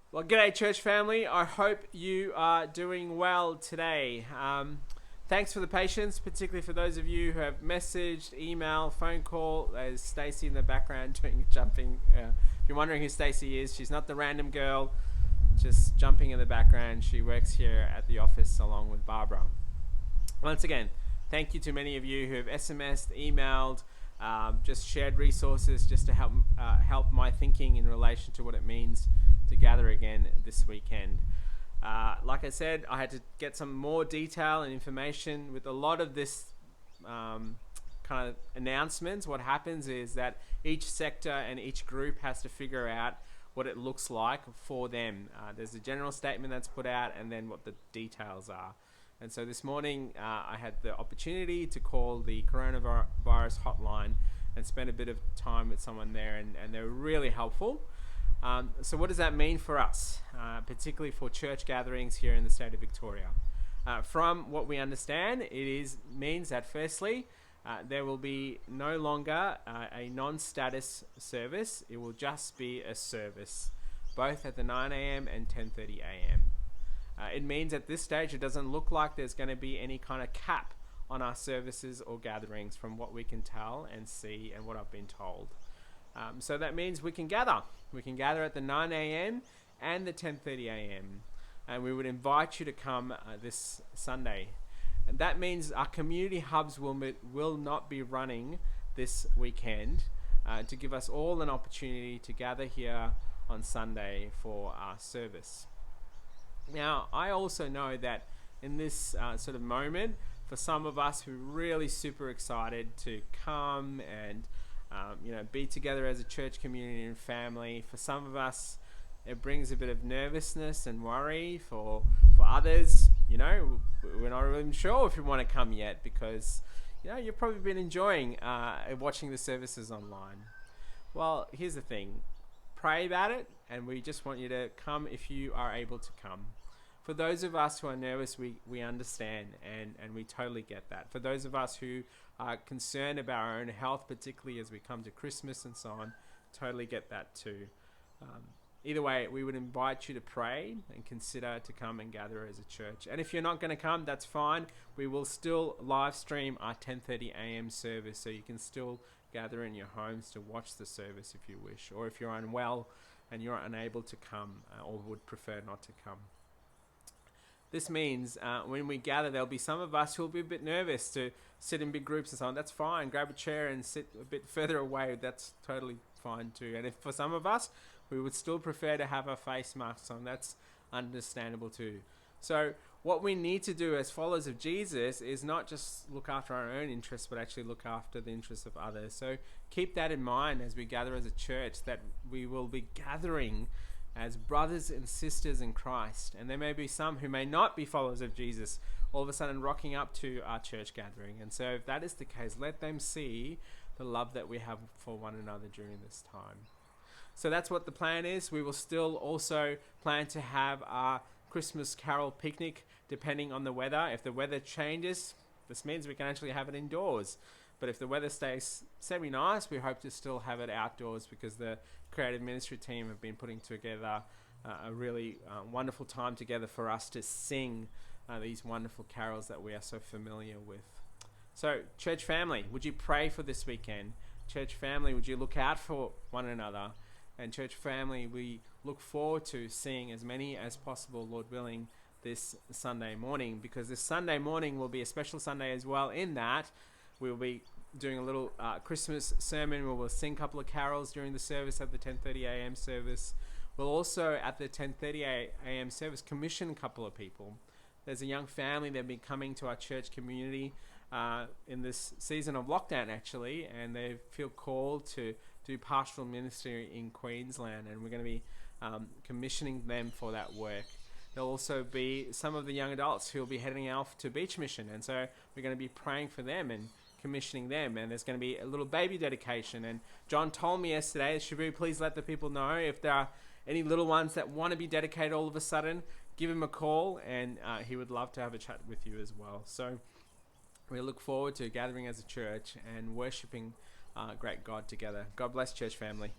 Well, g'day, church family. I hope you are doing well today. Thanks for the patience, particularly for those of you who have messaged, email, phone call. There's Stacey in the background doing jumping. If you're wondering who Stacey is, she's not the random girl, just jumping in the background. She works here at the office along with Barbara. Once again, thank you to many of you who have SMS'd, emailed, just shared resources just to help my thinking in relation to what it means to gather again this weekend. Like I said, I had to get some more detail and information with a lot of this kind of announcements. What happens is that each sector and each group has to figure out what it looks like for them. There's a general statement that's put out and then what the details are. And so this morning I had the opportunity to call the coronavirus hotline and spend a bit of time with someone there, and they were really helpful. So what does that mean for us, particularly for church gatherings here in the state of Victoria? From what we understand, means that firstly, there will be no longer a non-status service. It will just be a service, both at the 9 a.m. and 10:30 a.m. It means at this stage it doesn't look like there's going to be any kind of cap on our services or gatherings from what we can tell and see and what I've been told. So that means we can gather. We can gather at the 9 a.m. and the 10:30 a.m. And we would invite you to come this Sunday. And that means our community hubs will not be running this weekend to give us all an opportunity to gather here on Sunday for our service. Now, I also know that in this sort of moment, for some of us who are really super excited to come and be together as a church community and family, for some of us, it brings a bit of nervousness and worry. For others, we're not even sure if you want to come yet because, you've probably been enjoying watching the services online. Well, here's the thing. Pray about it, and we just want you to come if you are able to come. For those of us who are nervous, we understand and we totally get that. For those of us who are concerned about our own health, particularly as we come to Christmas and so on, totally get that too. Either way, we would invite you to pray and consider to come and gather as a church. And if you're not going to come, that's fine. We will still live stream our 10:30 a.m. service, so you can still gather in your homes to watch the service if you wish, or if you're unwell and you're unable to come or would prefer not to come. This means when we gather, there'll be some of us who'll be a bit nervous to sit in big groups and so on. That's fine. Grab a chair and sit a bit further away. That's totally fine too. And if for some of us, we would still prefer to have our face masks on. That's understandable too. So what we need to do as followers of Jesus is not just look after our own interests, but actually look after the interests of others. So keep that in mind as we gather as a church, that we will be gathering as brothers and sisters in Christ. And there may be some who may not be followers of Jesus all of a sudden rocking up to our church gathering. And so if that is the case, let them see the love that we have for one another during this time. So that's what the plan is. We will still also plan to have our Christmas carol picnic depending on the weather. If the weather changes, this means we can actually have it indoors. But if the weather stays semi-nice, we hope to still have it outdoors because the creative ministry team have been putting together a really wonderful time together for us to sing these wonderful carols that we are so familiar with. So, church family, would you pray for this weekend? Church family, would you look out for one another? And church family, we look forward to seeing as many as possible, Lord willing, this Sunday morning, because this Sunday morning will be a special Sunday as well, in that we'll be doing a little Christmas sermon where we'll sing a couple of carols during the service at the 10:30 a.m. service. We'll also, at the 10:30 a.m. service, commission a couple of people. There's a young family that have been coming to our church community in this season of lockdown, actually, and they feel called to do pastoral ministry in Queensland, and we're going to be commissioning them for that work. There'll also be some of the young adults who will be heading off to Beach Mission, and so we're going to be praying for them and commissioning them. And there's going to be a little baby dedication. And John told me yesterday, should we please let the people know if there are any little ones that want to be dedicated all of a sudden, give him a call, and he would love to have a chat with you as well. So we look forward to gathering as a church and worshipping great God together. God bless, church family.